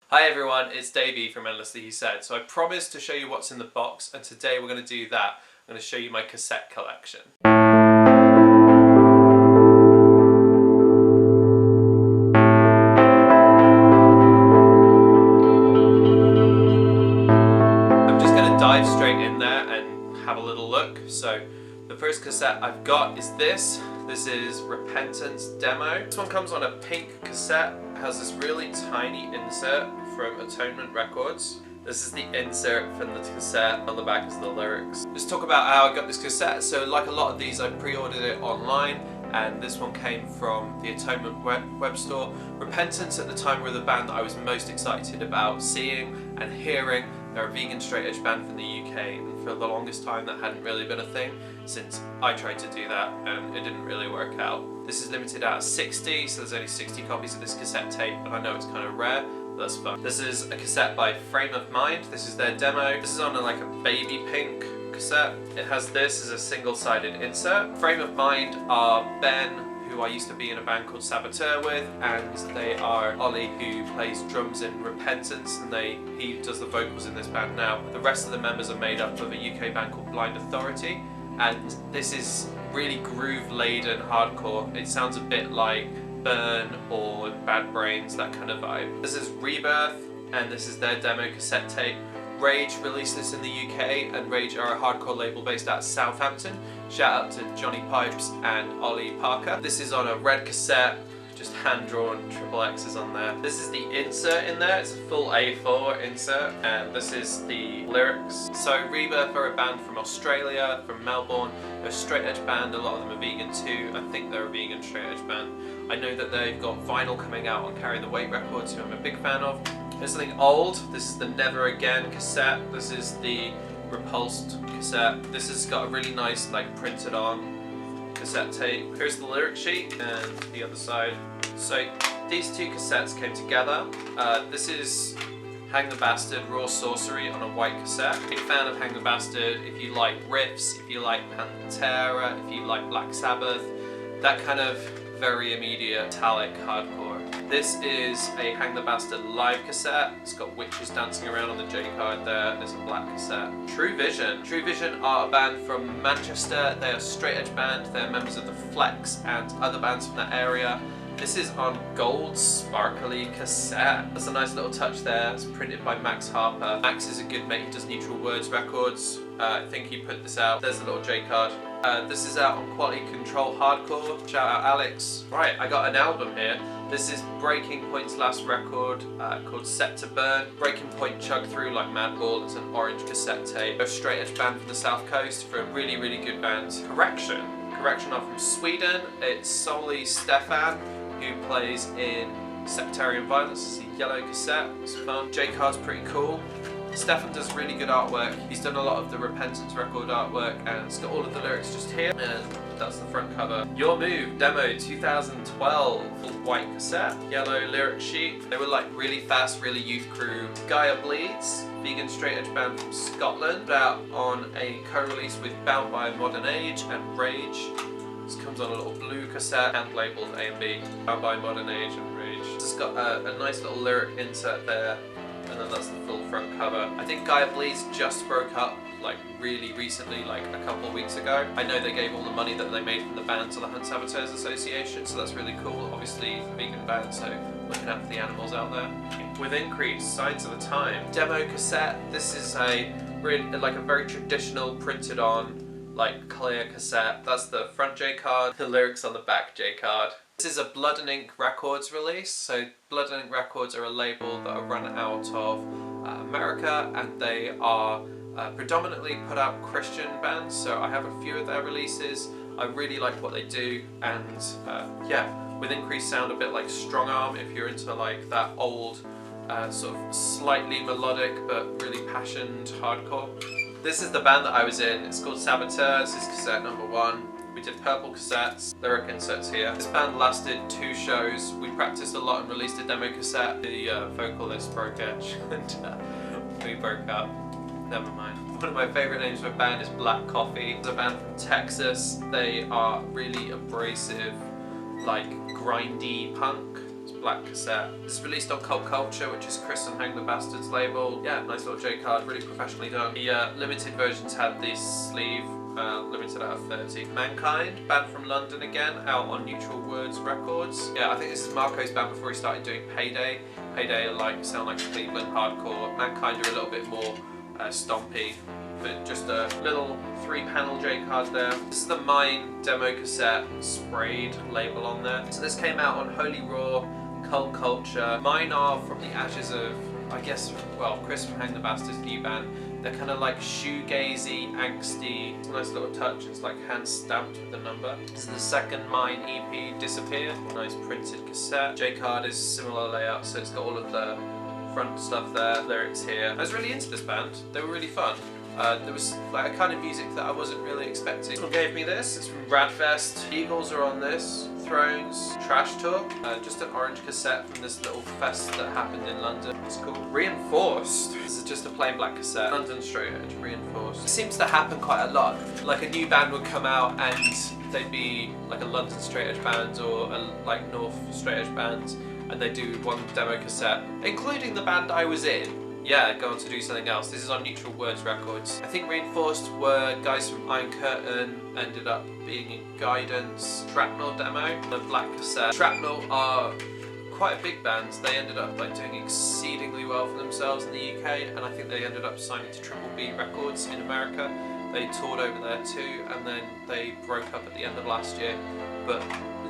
Hi everyone, it's Davey from Endlessly He Said. So I promised to show you what's in the box, and today we're going to do that. I'm going to show you my cassette collection. I'm just going to dive straight in there and have a little look. So the first cassette I've got is this. This is Repentance Demo. This one comes on a pink cassette. It has this really tiny insert from Atonement Records. This is the insert from the cassette. On the back is the lyrics. Let's talk about how I got this cassette. So like a lot of these, I pre-ordered it online, and this one came from the Atonement web store. Repentance at the time were the band that I was most excited about seeing and hearing. They're a vegan straight edge band from the UK, and for the longest time that hadn't really been a thing since I tried to do that and it didn't really work out. This is limited out of 60, so there's only 60 copies of this cassette tape, and I know it's kind of rare, but that's fun. This is a cassette by Frame of Mind. This is their demo. This is on like a baby pink cassette. It has this as a single-sided insert. Frame of Mind are Ben, who I used to be in a band called xSaboteurx with, and they are Ollie, who plays drums in Repentance, and he does the vocals in this band now. The rest of the members are made up of a UK band called Blind Authority, and this is really groove-laden hardcore. It sounds a bit like Burn or Bad Brains, that kind of vibe. This is Rebirth, and this is their demo cassette tape. Rage released this in the UK, and Rage are a hardcore label based out of Southampton. Shout out to Johnny Pipes and Ollie Parker. This is on a red cassette, just hand-drawn XXXs on there. This is the insert in there. It's a full A4 insert, and this is the lyrics. So Rebirth are a band from Australia, from Melbourne. They're a straight edge band. A lot of them are vegan too. I think they're a vegan straight edge band. I know that they've got vinyl coming out on Carry the Weight Records, who I'm a big fan of. Here's something old. This is the Never Again cassette. This is the Repulsed cassette. This has got a really nice like printed on cassette tape. Here's the lyric sheet and the other side. So these two cassettes came together. This is Hang the Bastard Raw Sorcery on a white cassette. Big fan of Hang the Bastard. If you like riffs, if you like Pantera, if you like Black Sabbath, that kind of very immediate metallic hardcore. This is a Hang the Bastard live cassette. It's got witches dancing around on the J card there. There's a black cassette. True Vision. True Vision are a band from Manchester. They're a straight edge band. They're members of the Flex and other bands from that area. This is on gold sparkly cassette. That's a nice little touch there. It's printed by Max Harper. Max is a good mate. He does Neutral Words Records. I think he put this out. There's a little J card. This is out on Quality Control Hardcore. Shout out Alex. Right, I got an album here. This is Breaking Point's last record called Set to Burn. Breaking Point chugged through like Madball. It's an orange cassette tape. They're a straight edge band from the South Coast for a really, really good band. Correction are from Sweden. It's solely Stefan, who plays in Sectarian Violence. It's a yellow cassette. It's fun. J-Card's pretty cool. Stefan does really good artwork. He's done a lot of the Repentance record artwork, and it's got all of the lyrics just here, and that's the front cover. Your Move, demo 2012, full white cassette, yellow lyric sheet. They were like really fast, really youth crew. Gaia Bleeds, vegan straight edge band from Scotland, out on a co-release with Bound by Modern Age and Rage. This comes on a little blue cassette, hand labelled A and B, Bound by Modern Age and Rage. It's got a nice little lyric insert there, and then that's the full front cover. I think Gaia Bleeds just broke up like really recently, like a couple of weeks ago. I know they gave all the money that they made from the band to the Hunt Saboteurs Association, so that's really cool. Obviously a vegan band, so looking out for the animals out there. With Increase, Signs of the Time. Demo cassette. This is a very traditional printed on like clear cassette. That's the front J card, the lyrics on the back J card. This is a Blood and Ink Records release. So Blood and Ink Records are a label that are run out of America, and they are predominantly put out Christian bands. So I have a few of their releases. I really like what they do, and yeah, With Increase sound a bit like Strong Arm if you're into like that old sort of slightly melodic but really passionate hardcore. This is the band that I was in. It's called xSaboteurx. This is cassette number 1. We did purple cassettes, lyric inserts here. This band lasted 2 shows. We practiced a lot and released a demo cassette. The vocalist broke edge and we broke up. Never mind. One of my favourite names for a band is Black Coffee. It's a band from Texas. They are really abrasive, like grindy punk. It's black cassette. This is released on Cult Culture, which is Chris and Hang the Bastards label. Yeah, nice little J card, really professionally done. The limited versions had this sleeve, limited out of 30. Mankind, band from London again, out on Neutral Words Records. Yeah, I think this is Marco's band before he started doing Payday. Payday are sound like Cleveland hardcore. Mankind are a little bit more stompy, but just a little 3-panel J card there. This is the Mine demo cassette sprayed label on there. So this came out on Holy Raw, Cult Culture. Mine are from the ashes of, I guess, well, Chris from Hang the Bastards' new band. They're kind of like shoegazy, angsty. It's a nice little touch. It's like hand stamped with the number. This is the second Mine EP, Disappear. Nice printed cassette. J card is similar layout, so it's got all of the front stuff there, lyrics here. I was really into this band. They were really fun. There was like a kind of music that I wasn't really expecting. Someone gave me this. It's from Radfest. Eagles are on this. Thrones, Trash Talk. Just an orange cassette from this little fest that happened in London. It's called Reinforced. This is just a plain black cassette. London Straight Edge, Reinforced. It seems to happen quite a lot. Like a new band would come out and they'd be like a London Straight Edge band or a like North Straight Edge band, and they do one demo cassette, including the band I was in. Yeah, go on to do something else. This is on Neutral Words Records. I think Reinforced were guys from Iron Curtain, ended up being in Guidance. Shrapnel demo, the black cassette. Shrapnel are quite a big band. They ended up like doing exceedingly well for themselves in the UK, and I think they ended up signing to Triple B Records in America. They toured over there too, and then they broke up at the end of last year. But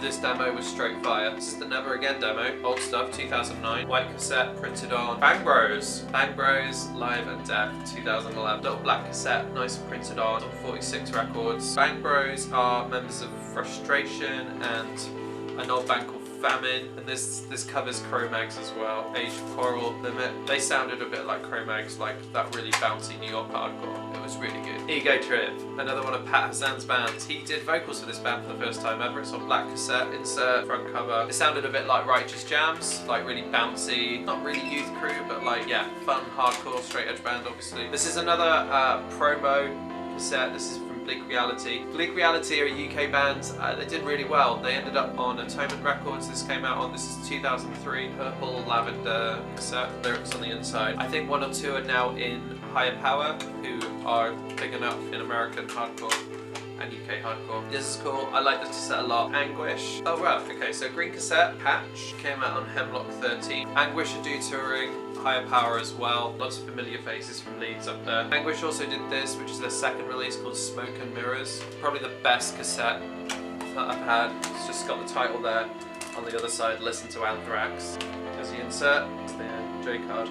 this demo was straight fire. This is the Never Again demo, old stuff, 2009. White cassette printed on Bang Bros. Bang Bros Live and Death, 2011. Little black cassette, nice and printed on 46 Records. Bang Bros are members of Frustration and an old band called Famine, and this covers Cro-Mags as well. Age of Coral, Limit. They sounded a bit like Cro-Mags, like that really bouncy New York hardcore. It was really good. Ego Trip, another one of Pat Hassan's bands. He did vocals for this band for the first time ever. It's on black cassette, insert, front cover. It sounded a bit like Righteous Jams, like really bouncy, not really youth crew, but like, yeah, fun, hardcore, straight edge band, obviously. This is another promo cassette. This is Bleak Reality. Bleak Reality are a UK band. They did really well. They ended up on Atonement Records. This came out on, this is 2003, purple lavender cassette. Lyrics on the inside. I think one or two are now in Higher Power, who are big enough in American hardcore and UK hardcore. This is cool. I like this cassette a lot. Anguish. Oh wow, okay, so green cassette, Patch, came out on Hemlock 13. Anguish are touring Higher Power as well. Lots of familiar faces from Leeds up there. Anguish also did this, which is their second release called Smoke and Mirrors. Probably the best cassette that I've had. It's just got the title there. On the other side, Listen to Anthrax. There's the insert. It's the J card.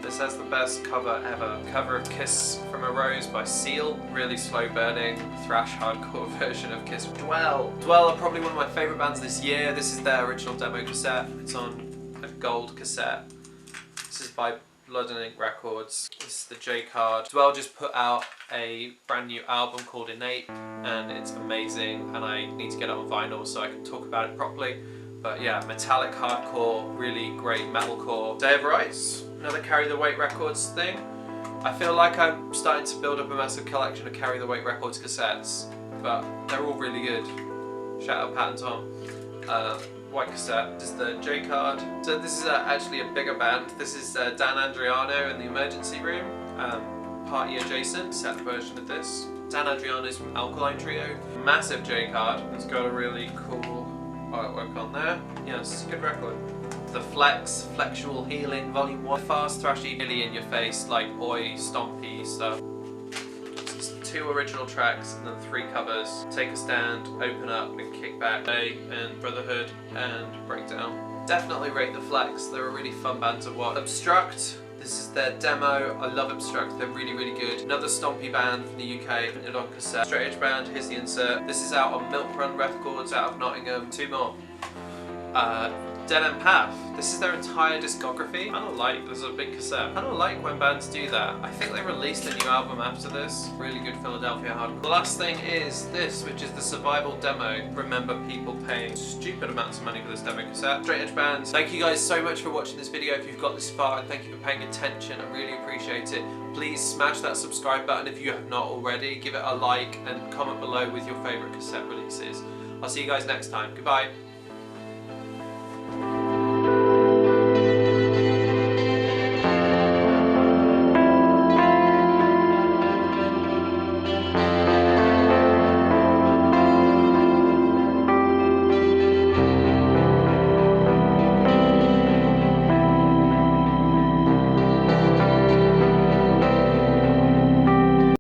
This has the best cover ever. Cover of Kiss from a Rose by Seal. Really slow burning, thrash hardcore version of Kiss. Dwell. Dwell are probably one of my favourite bands this year. This is their original demo cassette. It's on a gold cassette. This is by Blood and Ink Records. This is the J card. Dwell just put out a brand new album called Innate, and it's amazing, and I need to get it on vinyl so I can talk about it properly. But yeah, metallic hardcore, really great metalcore. Day of Rights, another Carry the Weight Records thing. I feel like I'm starting to build up a massive collection of Carry the Weight Records cassettes, but they're all really good. Shout out Pat and Tom. White cassette. This is the J card. So this is actually a bigger band. This is Dan Andriano in the Emergency Room, party adjacent set version of this. Dan Andriano is from Alkaline Trio. Massive J card. It's got a really cool artwork on there. Yeah, it's a good record. The Flex, Flexual Healing Volume 1. Fast, thrashy, really in your face, like oi, stompy stuff. It's 2 original tracks and then 3 covers. Take a Stand, Open Up and Kick Back, and Brotherhood and Breakdown. Definitely rate the Flex. They're a really fun band to watch. Obstruct. This is their demo. I love Obstruct. They're really, really good. Another stompy band from the UK, printed on cassette. Straight edge band. Here's the insert. This is out on Milk Run Records out of Nottingham. 2 more. Dead End Path. This is their entire discography. I don't like, this is a big cassette. I don't like when bands do that. I think they released a new album after this. Really good Philadelphia hardcore. The last thing is this, which is the Survival demo. Remember people paying stupid amounts of money for this demo cassette. Straight edge bands. Thank you guys so much for watching this video. If you've got this far, and thank you for paying attention. I really appreciate it. Please smash that subscribe button if you have not already. Give it a like and comment below with your favorite cassette releases. I'll see you guys next time. Goodbye.